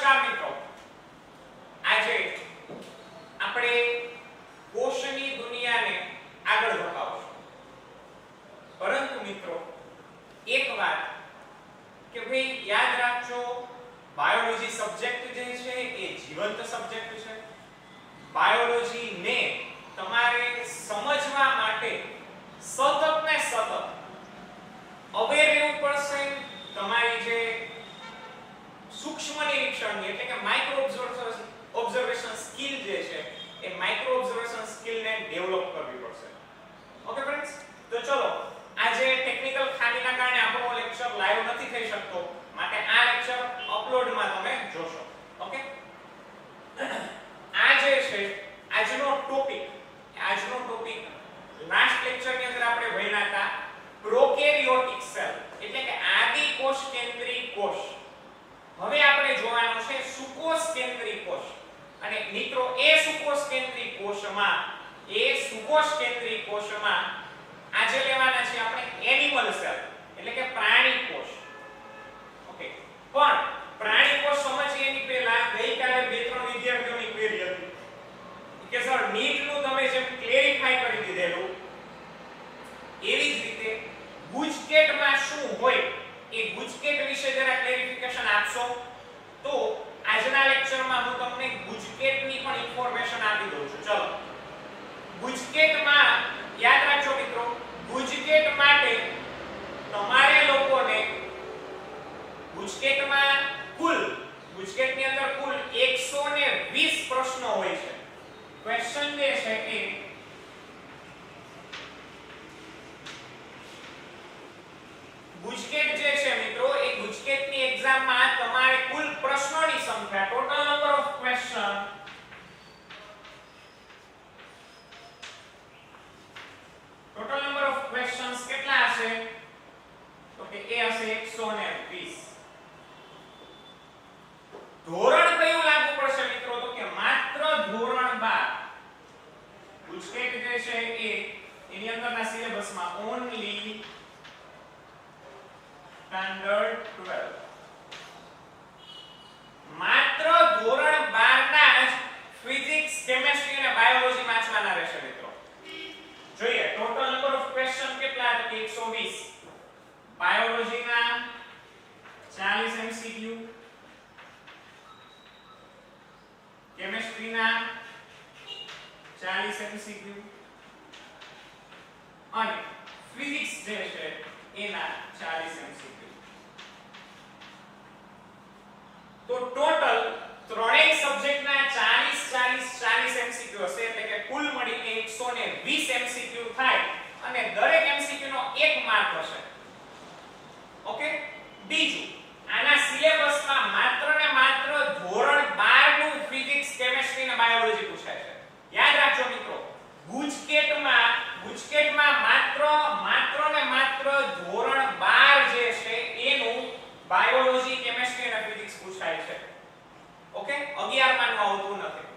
નમસ્કાર મિત્રો, આજે આપણે કોષની દુનિયાને આગળ ધપાવશું. પરંતુ મિત્રો એક વાત કે ભાઈ યાદ રાખજો, બાયોલોજી સબ્જેક્ટ જે છે એ જીવંત સબ્જેક્ટ છે. બાયોલોજી ને તમારે સમજવા માટે સતત ને સતત અવેર રહેવું પડશે. તમારી જે સૂક્ષ્મ નિરીક્ષણની એટલે કે માઇક્રો ઓબ્ઝર્વેશન સ્કિલ જે છે એ માઇક્રો ઓબ્ઝર્વેશન સ્કિલને ડેવલપ કરવી પડશે. ઓકે ફ્રેન્ડ્સ, તો ચલો આજે ટેકનિકલ ખામીના કારણે આપણો લેક્ચર લાઈવ નથી થઈ શકતો, માટે આ લેક્ચર અપલોડમાં તમે જોશો. ઓકે, આ જે છે આજનો ટોપિક લાસ્ટ લેક્ચરની અંદર આપણે ભણ્યા હતા પ્રોકેરિયોટિક સેલ એટલે કે આદિ કોષ કેન્દ્રી કોષ. હવે આપણે જોવાનું છે સુકોષ કેન્દ્રી કોષ. અને મિત્રો એ સુકોષ કેન્દ્રી કોષમાં આજે લેવાના છે આપણે એનિમલ સેલ એટલે કે પ્રાણી કોષ. ઓકે, પણ પ્રાણી કોષ સમજીએ એની પહેલા ગઈકાલે બે ત્રણ વિદ્યાર્થીઓની ક્વેરી હતી કે સર નીટનું તમે જેમ ક્લેરિફાઈ કરી દીધેલું એવી જ રીતે ગુજકેટમાં શું હોય એ ગુજકેટ વિશે જરા ક્લેરિફિકેશન આપશો. તો આજના લેક્ચરમાં હું તમને ગુજકેટની પણ ઇન્ફોર્મેશન આપી દઉં છું. ચલો, ગુજકેટમાં યાદ રાખજો મિત્રો, ગુજકેટ માટે તમારે લોકોને ગુજકેટની અંદર કુલ 120 પ્રશ્નો હોય છે. ક્વેશ્ચન જે છે એ ગુજકેટ જે છે મિત્રો એ ગુજકેટની એક્ઝામમાં તમારે કુલ પ્રશ્નોની સંખ્યા ટોટલ નંબર ઓફ ક્વેશ્ચન્સ કેટલા હશે? તો કે એ હશે 120. ધોરણ કયું લાગુ પડશે મિત્રો? તો કે માત્ર ધોરણ 12. ગુજકેટ જે છે એ એની અંદરના સિલેબસમાં ઓન્લી સ્ટાન્ડર્ડ 12 માત્ર ધોરણ 12 ના જ ફિઝિક્સ, કેમેસ્ટ્રી અને બાયોલોજી વાંચવાના રહેશે મિત્રો. જોઈએ ટોટલ નંબર ઓફ ક્વેશ્ચન કેટલા તો કે 120. બાયોલોજીના 40 એમસીક્યુ, કેમેસ્ટ્રીના 40 એમસીક્યુ અને ફિઝિક્સ જે છે એના 40 એમસીક્યુ. તો ટોટલ ત્રણેય સબ્જેક્ટના 40 એમસીક્યુ હશે એટલે કે કુલ મળીને 120 એમસીક્યુ થાય અને દરેક એમસીક્યુ નો 1 માર્ક હશે. ઓકે, બીજું આના સિલેબસમાં માત્ર ને માત્ર ધોરણ 12 નું ફિઝિક્સ, કેમેસ્ટ્રી અને બાયોલોજી પૂછાય છે. યાદ રાખજો મિત્રો, ગુજકેટમાં માત્ર ને માત્ર ધોરણ 12 જે છે એનું બાયોલોજી, કેમેસ્ટ્રી અને ફિઝિક્સ પૂછાય છે. ઓકે, 11 માં આવતું નથી.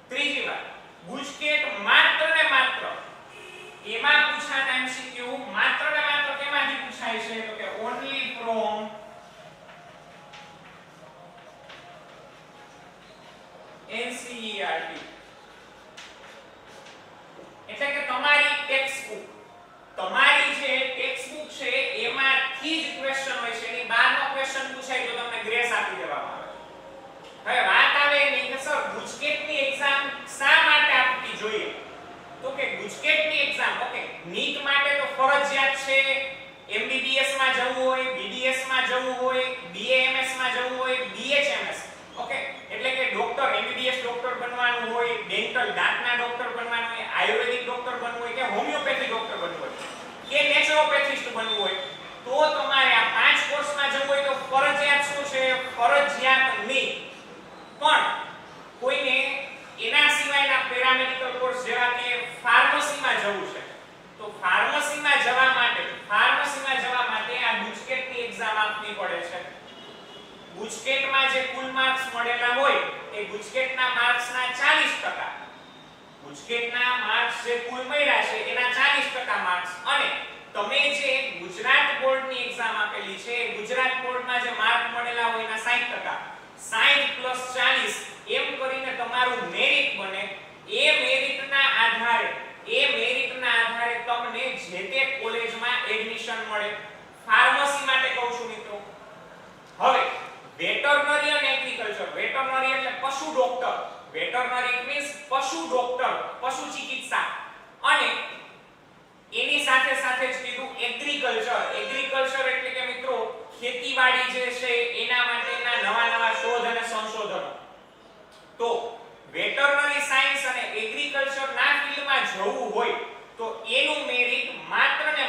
ત્રીજી વાત, ગુજકેટ માત્ર ને માત્ર એમાં પૂછાતા એમસીક્યુ માત્ર ને માત્ર કેમાંથી પૂછાય છે? તો કે ઓન્લી ફ્રોમ NCERT એટલે કે તમારી ટેક્સ્ટબુક, તમારી જે ટેક્સ્ટબુક છે એમાંથી જ ક્વેશ્ચન હોય છે. એની બહારનો ક્વેશ્ચન પૂછાય તો તમને ગ્રેસ આપી દેવામાં આવે. હવે વાત આવે એની કે સર ગુજકેટની એક્ઝામ શા માટે આપવી જોઈએ? તો કે ગુજકેટની એક્ઝામ ઓકે નીટ માટે તો ફરજિયાત છે. MBBS માં જવું હોય, BDS માં જવું હોય, BAMS માં જવું હોય, BHMS ઓકે એટલે કે ડોક્ટર, MBBS ડોક્ટર બનવાનું હોય, ડેન્ટલ દાંતના ડોક્ટર બનવાનું હોય, આયુર્વેદિક ડોક્ટર બનવું હોય કે હોમિયોપેથી ડોક્ટર બનવું હોય કે નેચરોપેથિસ્ટ બનવું હોય તો તમારે આ 5 કોર્સમાં જવું હોય તો ફરજિયાત શું છે? ફરજિયાત નહીં. પણ કોઈને એના સિવાયના પેરામેડિકલ કોર્સ જેવા કે ફાર્મસીમાં જવું છે તો ફાર્મસીમાં જવા માટે આ ગુજકેટની એક્ઝામ આપવી પડે છે. ગુજકેટમાં જે કુલ માર્ક્સ મળેલા હોય એ ગુજકેટના માર્ક્સના 40%, ગુજકેટના માર્ક્સ જે કુલ મળ્યા છે એના 40% માર્ક્સ અને તમે જે ગુજરાત બોર્ડની એક્ઝામ આપેલી છે ગુજરાત બોર્ડમાં જે માર્ક મળેલા હોય એના 60%, 60% + 40 એમ કરીને તમારું મેરિટ બને. એ મેરિટના આધારે તમને જે તે કોલેજમાં એડમિશન મળે. ફાર્મસી માટે કહું છું મિત્રો. હવે વેટરનરી અને એગ્રીકલ્ચર, વેટરનરી એટલે પશુ ડોક્ટર, વેટરનરી મીન્સ પશુ ડોક્ટર, પશુ ચિકિત્સા, અને એની સાથે સાથે જ કીધું એગ્રીકલ્ચર. એગ્રીકલ્ચર એટલે કે મિત્રો ખેતીવાડી જે છે એના માટેના નવા શોધ અને સંશોધનો. તો વેટરનરી સાયન્સ અને એગ્રીકલ્ચર ના ફિલ્ડમાં જવું હોય તો એનું મેરિટ માત્ર ને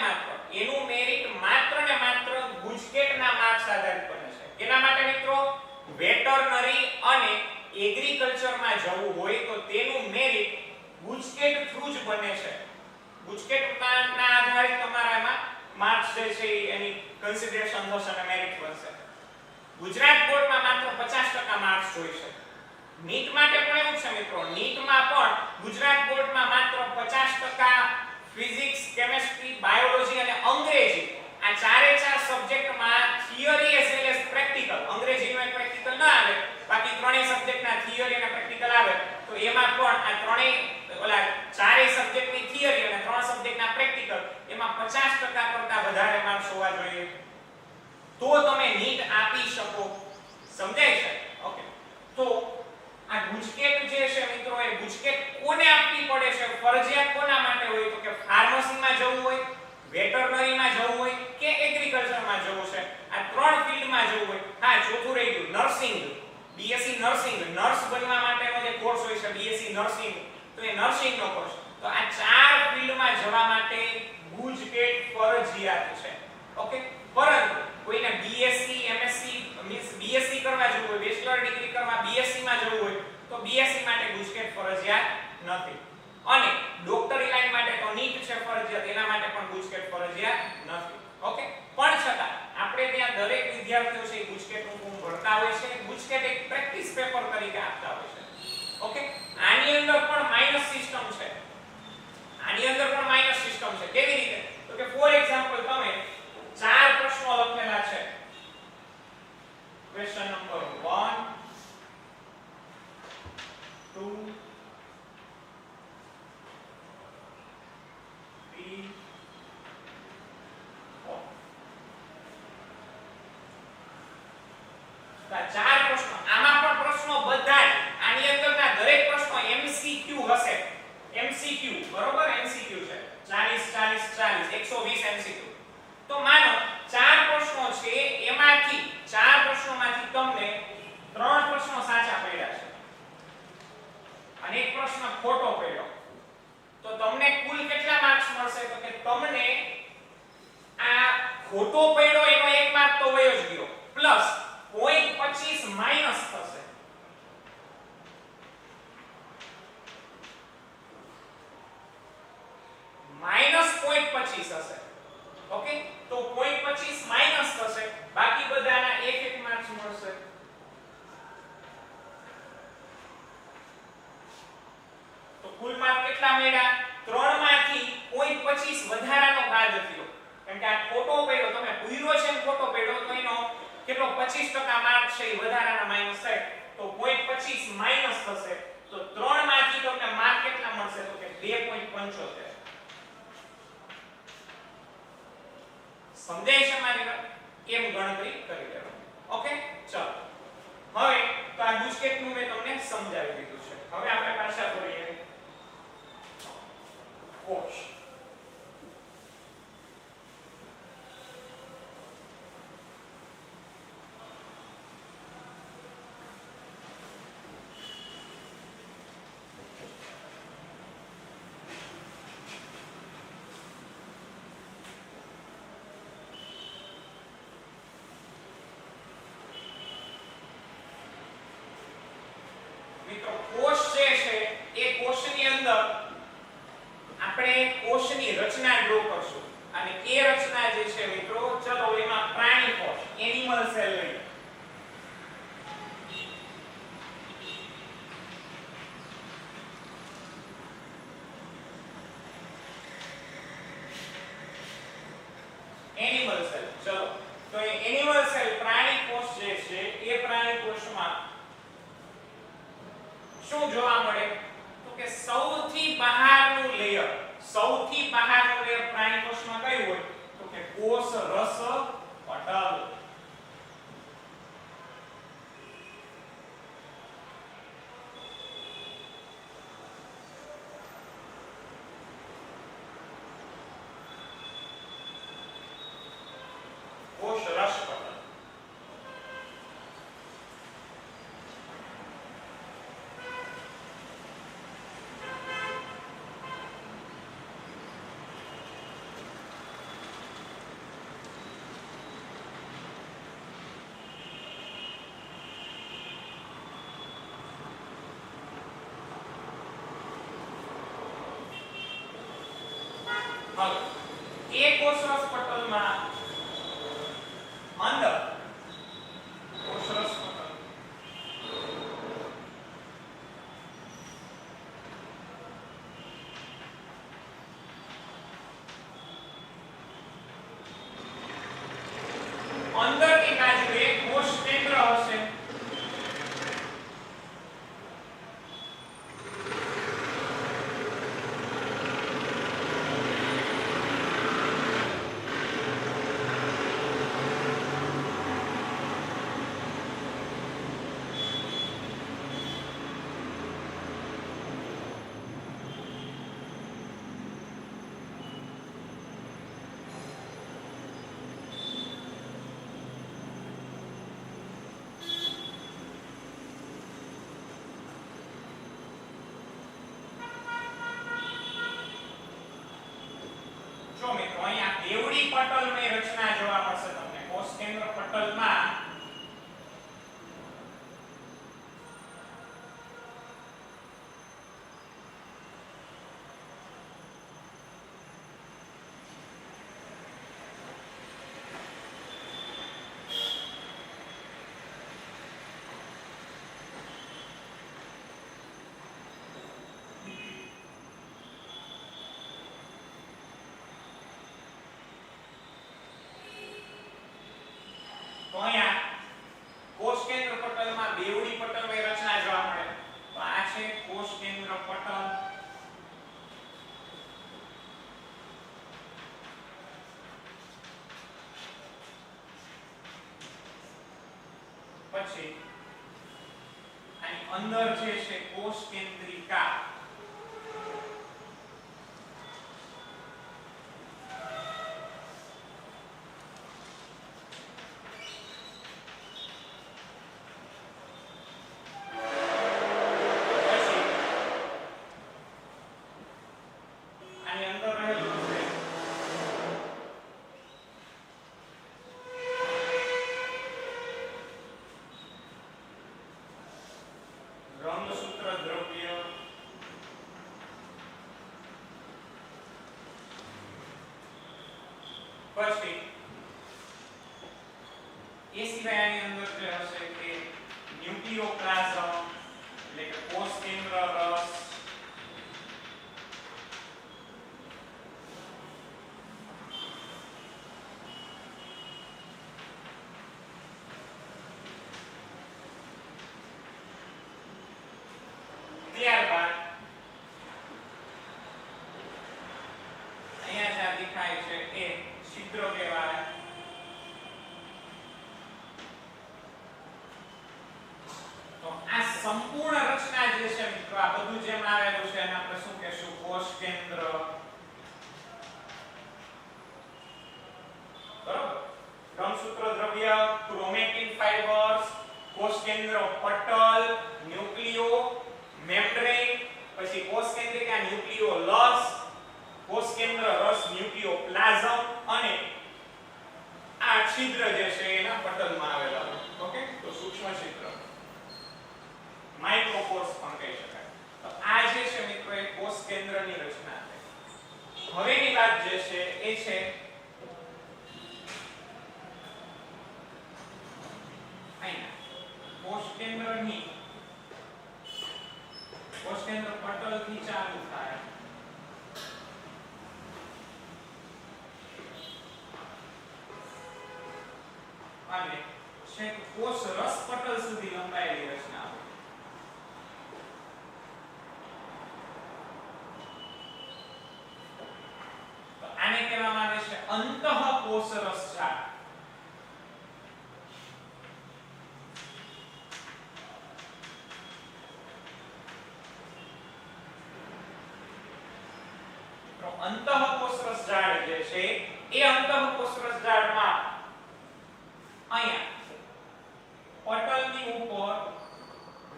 માત્ર ગુજકેટના માર્ક્સ આધારિત બને છે. એના માટે મિત્રો વેટરનરી અને એગ્રીકલ્ચરમાં જવું હોય તો તેનું મેરિટ ગુજકેટ થ્રુ જ બને છે. ગુજકેટના આધારે તમારામાં માર્ક્સ જે છે એની કન્સિડરેશન થશે અને મેરિટ બનશે. ગુજરાત બોર્ડમાં માત્ર 50% માર્ક્સ જોઈશે. નીટ માટે પણ એવું છે મિત્રો. નીટમાં પણ ગુજરાત બોર્ડમાં માત્ર 50% ફિઝિક્સ, કેમેસ્ટ્રી, બાયોલોજી અને અંગ્રેજી આ ચારે ચાર સબ્જેક્ટમાં theory as well as practical. અંગ્રેજીનો એક પ્રેક્ટિકલ ન આવે, બાકી ત્રણેય સબ્જેક્ટના થિયરી અને પ્રેક્ટિકલ આવે. તો એમાં પણ આ ત્રણેય ચારેય સબ્જેક્ટની થિયરી અને ત્રણ સબ્જેક્ટના પ્રેક્ટિકલ એમાં 50% કરતા વધારે માર્ક્સ હોવા જોઈએ તો તમે નીટ આપી શકો. સમજાય છે? ઓકે. તો આ ગુજકેટ જે છે મિત્રો એ ગુજકેટ કોને આપવી પડે છે? ફરજિયાત કોના માટે હોય તો કે ફાર્મસીમાં જવું હોય, વેટરનરીમાં જવું હોય કે એગ્રીકલ્ચરમાં જવું છે. આ ત્રણ ફિલ્ડમાં જવું હોય. હા, ચોથું રહી ગયું નર્સિંગ. બીએસસી નર્સિંગ, નર્સ બનવા માટેનો જે કોર્સ હોય છે બીએસસી નર્સિંગ, તો એ નર્સિંગનો કોર્સ. તો આ ચાર ફિલ્ડમાં જવા માટે ગુજકેટ ફરજિયાત છે. ઓકે. પરંતુ કોઈને બીએસસી, એમએસસી મીન્સ બીએસસી કરવા જવું હોય, બેચલર ડિગ્રી કરવા બીએસસી માં જવું હોય તો બીએસસી માટે ગુજકેટ ફરજિયાત નથી. અને ડોક્ટરી લાઈન માટે તો નીટ છે ફરજિયાત, એના માટે પણ ગુજકેટ ફરજિયાત નથી. ઓકે. પણ છતાં આપણે ત્યાં દરેક વિદ્યાર્થીઓ છે ગુજકેટનું ફોર્મ ભરતા હોય છે. ગુજકેટ એક પ્રેક્ટિસ પેપર તરીકે આપતા હોય છે. ઓકે. આની અંદર પણ માઇનસ સિસ્ટમ છે. કેવી રીતે? તો કે ફોર એક્ઝામ્પલ તમે ચાર પ્રશ્નો લખેલા છે. Question number 1 2 3 4. ચાર પ્રશ્નો. આમાં પણ પ્રશ્નો બધા જ આની અંદરના દરેક પ્રશ્નો એમસીક્યુ હશે. એમસીક્યુ બરોબર, એમસીક્યુ છે. 40 40 40 120 એમસીક્યુ. તો માનો ચાર પ્રશ્નો છે, એમાંથી ચાર પ્રશ્નોમાંથી તમને ત્રણ પ્રશ્નો સાચા પડ્યા છે અને એક પ્રશ્ન ખોટો પડ્યો. તો તમને કુલ કેટલા માર્ક્સ મળશે? તો કે તમને આ ખોટો પડ્યો એનો એક માર્ક તો વયો જ ગયો, પ્લસ 0.25 માઈનસ થશે. માઈનસ 0.25 હશે. ઓકે. તો 0.25 માઈનસ થશે, બાકી બધાના એક માર્ક્સ મળશે. તો કુલ માર્ક કેટલા મળ્યા? 3 માંથી 0.25 વધારાનો બાદ થયો. કારણ કે આ ખોટો પડ્યો, તમે પૂરો છે ને ખોટો પડ્યો તો એનો કેટલો 25% માર્ક છે એ વધારાના માઈનસ થાય. તો 0.25 માઈનસ થશે. તો 3 માંથી તમને માર્ક કેટલા મળશે? તો કે 2.75. સમજાય છે મારી વાત? કેમ ગણતરી કરી લેવાની. ઓકે. ચલો હવે તો આ ગુજકેટનું મેં તમને સમજાવી દીધું છે. હવે આપણે પાછા ફરીએ કોષ. શું જોવા મળે તો કે સૌથી બહારનું લેયર પ્રાણી કોષમાં કયું હોય તો કે કોષ રસ પટલ. કોષ રસ પટલ. હવે એ કોષરસ પટલમાં અંદર કોષરસ પટલ અંદરની બાજુએ કોષ કેન્દ્ર હશે. જો મિત્રો અહીંયા બેવડી પટલની રચના જોવા મળશે તમને. કોષ કેન્દ્ર પટલમાં તો અહીંયા કોષ કેન્દ્ર પટલમાં બેવડી પટલની રચના જોવા મળે. તો આ છે કોષ કેન્દ્ર પટલ. પછી આની અંદર જે છે કોષ કેન્દ્રિકા. રંગસૂત્ર દ્રવ્ય. પછી એ સિવાય આની અંદર જે હશે કે ન્યુક્લિયોપ્લાઝમ એટલે કે કોષ કેન્દ્ર રસ. ત્યારબાદ અહીંયા જે દેખાય છે એ છિદ્ર કહેવાય. તો આ સંપૂર્ણ રચના જે છે મિત્રો આ બધું જેમ આવેલું છે એને આપણે શું કહેશું કોષ કેન્દ્ર. બરોબર. રંગસૂત્ર દ્રવ્ય, ક્રોમેટિન ફાઇબર્સ, કોષ કેન્દ્ર પટલ, ન્યુક્લિયો મેમ્બ્રેન, પછી કોષ કેન્દ્રિકા ન્યુક્લિયોલસ, કોષ કેન્દ્ર રસ ન્યુક્લિયોપ્લાઝમ અને આ છિદ્ર જે છે એના પટલમાં આવેલા છે. ઓકે, તો સૂક્ષ્મ છિદ્ર માઇક્રોકોર્સ પણ કહી શકાય. તો આ જે છે મિત્રો એ કોષ કેન્દ્રની રચના છે. હવેની વાત જે છે એ છે અહીંયા કોષ કેન્દ્રની કોષ કેન્દ્ર પટલથી ચાલુ થાય અને છેક કોષ રસ પટલ સુધી લંબાયેલી રચના આવે. અંતઃકોષરસ ઝાડ. અંતઃકોષરસ ઝાડ જે છે એ અંતઃકોષરસ ઝાડમાં અહીંયા પટલની ઉપર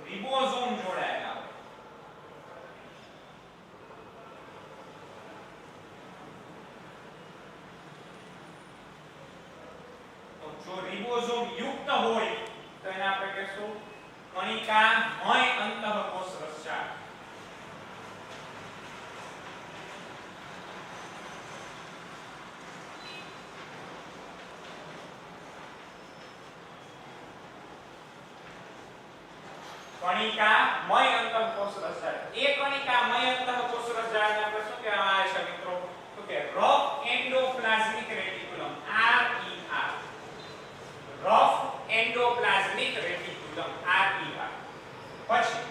રિબોઝોમ જોડાયેલા હોય. તો જો રિબોઝોમ યુક્ત હોય તો એને આપણે કહીશું કણિકામય અંતઃકોષરસ ઝાડ. કણિકામય અંતઃકોષરસ ઝાડ. એ કણિકામય અંતઃકોષરસ ઝાડને આપણે શું કહેવામાં આવે છે મિત્રો? તો કે rough endoplasmic reticulum, RER. Rough endoplasmic reticulum, RER. પછી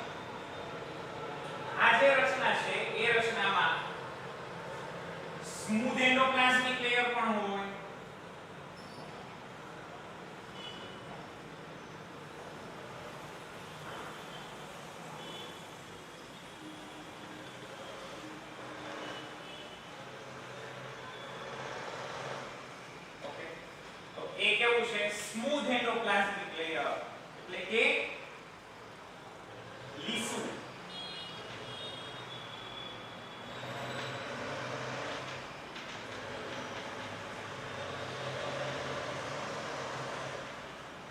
આ જે રચના છે એ રચનામાં સ્મૂધ એન્ડોપ્લાઝમિક લેયર પણ હોય. એ કેવું છે? સ્મૂધ એન્ડોપ્લાઝમિક લેયર એટલે કે લીસું.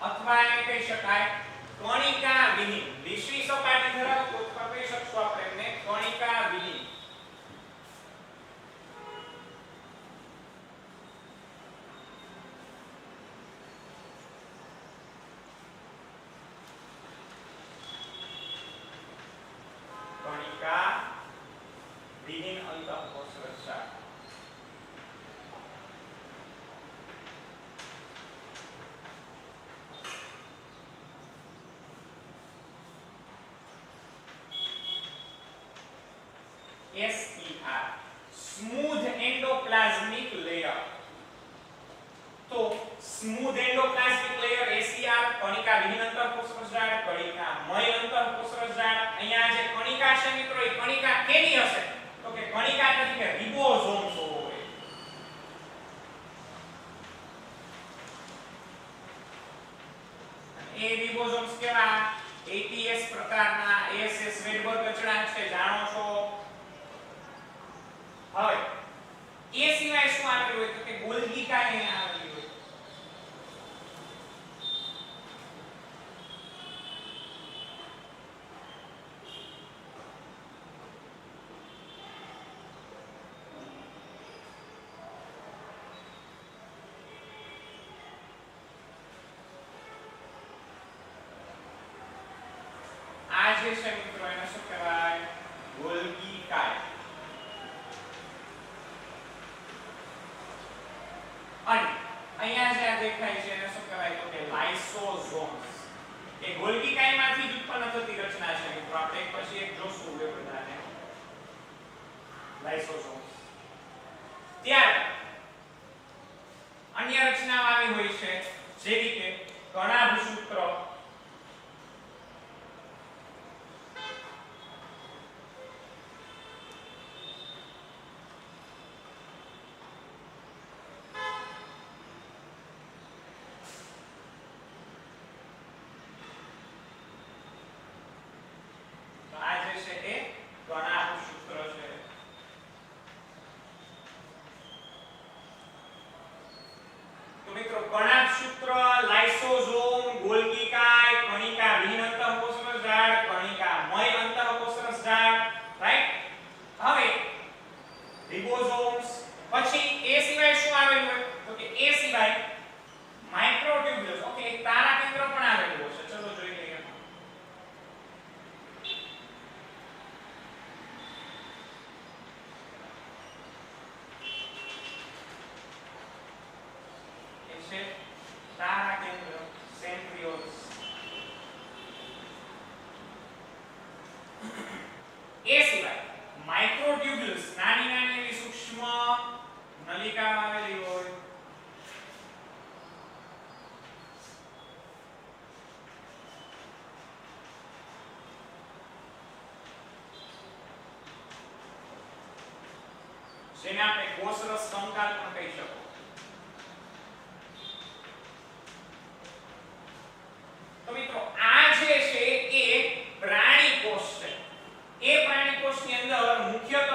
અથવા એને કહી શકાય કણિકા વિહીન. લીસી સપાટી ધરાવતો અથવા કહી શકશું આપણે એમને કણિકા વિહીન. વિહીન અંતઃકોષરસ ઝાડ. SER smooth endoplasmic layer. તો સ્મૂધ એન્ડોપ્લાઝમિક લેયર SER કણિકા વિહીન અંતઃકોષરસ ઝાડ, કણિકામય અંતઃકોષરસ ઝાડ. અહીંયા જે કણિકા છે મિત્રો એ કણિકા કેની હશે? તો કે કણિકા એટલે કે રિબોઝોમ્સ હોય. એ રિબોઝોમ્સ કેવા? ATS પ્રકારના. ASS વેડબર્ગ અચળાંક છે, જાણો છો. હવે એ સિવાય શું આવેલું હોય? તો કે ગોલ્ગી કાય અહીંયા આવેલી હોય. આ જે છે મિત્રો એને શું કહેવાય? ગોલ્ગી કાય. અને અહીંયા જે દેખાય છે એને શું કહેવાય? તો કે લાઇસોઝોમ્સ. એ ગોલ્ગી કાયમાંથી જ ઉત્પન્ન થતી રચના છે મિત્રો. આપણે એક પછી એક જોશું એ બધાને. લાઇસોઝોમ્સ. ત્યાર અન્ય રચનાઓ આવી હોય છે જેવી કે કણાભસૂત્ર, જેને આપણે કોષરસ કંકાલ પણ કહી શકો. તો મિત્રો આ જે છે એ પ્રાણી કોષ છે. એ પ્રાણી કોષની અંદર મુખ્યતઃ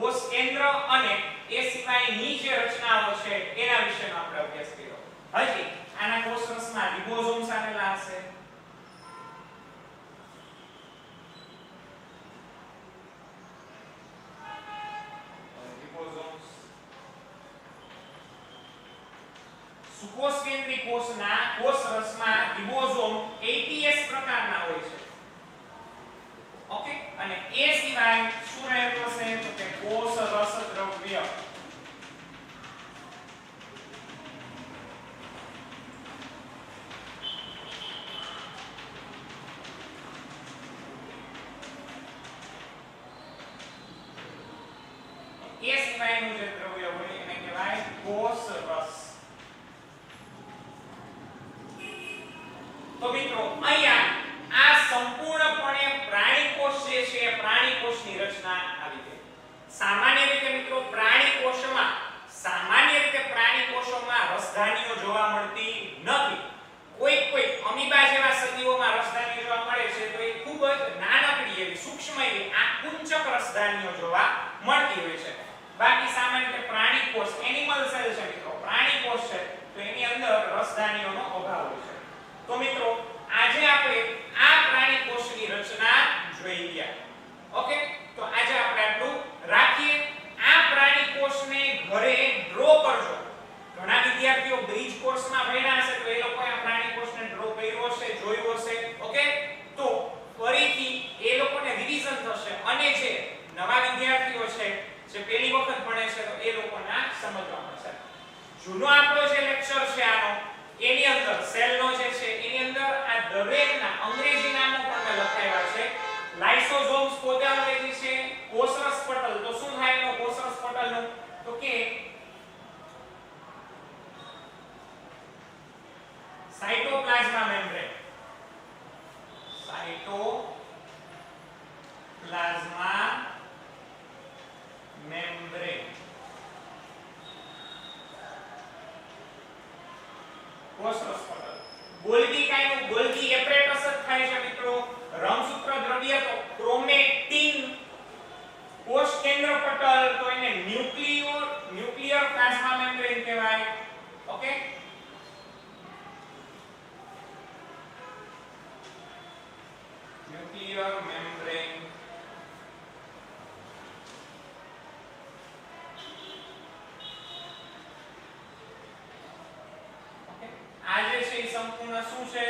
કોષ કેન્દ્ર અને એ સિવાયની જે રચનાઓ છે એના વિશેનો આપણે અભ્યાસ કર્યો. હજી આના કોષરસમાં રિબોઝોમ આવેલા હશે. રિબોઝોમ્સ સુકોષ કેન્દ્રી કોષના કોષરસમાં રિબોઝોમ ATS પ્રકારના હોય છે. ઓકે, અને એ સિવાય શું રહેતું હશે તો કે કોષ રસ દ્રવ્ય. એ સિવાયનું જે દ્રવ્ય હોય એને કહેવાય કોષ રસ. તો મિત્રો અહીંયા આ સંપૂર્ણપણે પ્રાણી કોષ જે છે પ્રાણી કોષની રચના આવી ગઈ. સામાન્ય રીતે મિત્રો પ્રાણી કોષોમાં રસધાનીઓ જોવા મળતી નથી. કોઈ અમીબા જેવા સજીવોમાં રસધાનીઓ જોવા મળે છે તો એ ખૂબ જ નાનકડી એવી સૂક્ષ્મ એવી આ કુંચક રસધાનીઓ જોવા મળતી હોય છે. બાકી સામાન્ય રીતે પ્રાણી કોષ એનિમલ સેલ છે મિત્રો, પ્રાણી કોષ છે તો એની અંદર રસધાનીઓનો અભાવ હોય છે. તો મિત્રો આજે આપણે આ પ્રાણી કોષની રચના જોઈ ગયા. ઓકે, તો આજે આપણે આટલું રાખીએ. આ પ્રાણી કોષને ઘરે ડ્રો કરજો. ઘણા વિદ્યાર્થીઓ બ્રિજ કોર્સમાં ભણ્યા હશે તો એ લોકોએ આ પ્રાણી કોષને ડ્રો કર્યો હશે, જોયું હશે. ઓકે, તો ફરીથી એ લોકોને રિવિઝન થશે અને જે નવા વિદ્યાર્થીઓ છે જે પહેલી વખત ભણે છે તો એ લોકોને સમજવા મળશે. જૂનો આપણો જે લેક્ચર છે આનો એની અંદર સેલનો જે છે એની અંદર આ દરેકના અંગ્રેજી નામો પણ મેં લખાવ્યા છે. લાઇસોઝોમ્સ પોતે અંગ્રેજી છે. કોષરસ પટલ તો શું થાય એનો કોષરસ પટલનું તો કે સાયટોપ્લાઝ્મા મેમ્બ્રેન. સાયટોપ્લાઝ્મા મેમ્બ્રેન કોષરસ પટલ. ગોલ્ગી કાયનું ગોલ્ગી એપરેટસ જ થાય છે મિત્રો. રંગસૂત્ર દ્રવ્ય તો ક્રોમેટિન. કોષ કેન્દ્ર પટલ તો એને ન્યુક્લિયર પ્લાઝ્મા મેમ્બ્રેન કહેવાય. Okay, nuclear membrane. આ જે છે એ સંપૂર્ણ શું છે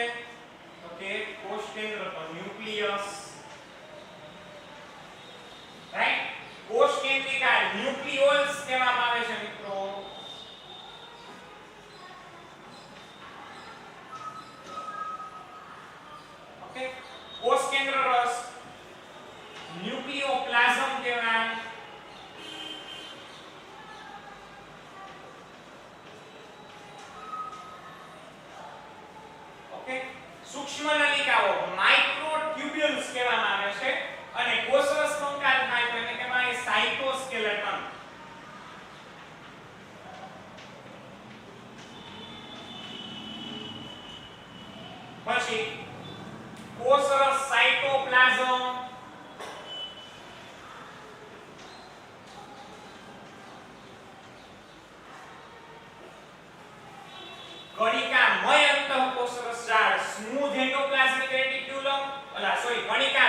તો કે કોષ કેન્દ્ર તો ન્યુક્લિયસ. રાઈટ, કોષ કેન્દ્રિકા ન્યુક્લિયોલ્સ કહેવામાં આવે છે મિત્રો. ઓકે, કોષ કેન્દ્ર રસ ન્યુક્લિયોપ્લાઝમ કહેવાય. ઓકે, સૂક્ષ્મ નલિકાઓ માઇક્રોટ્યુબ્યુલ્સ કહેવામાં આવે છે અને કોષરસ કંકાલ થાય તો એને કહેવાય સાઇટોસ્કેલેટન. પછી કોષરસ સાઇટોપ્લાઝમ. કણિકામય અંતઃકોષરસ જાળ સ્મૂધ એન્ડોપ્લાઝમિક રેટિક્યુલમ. કણિકા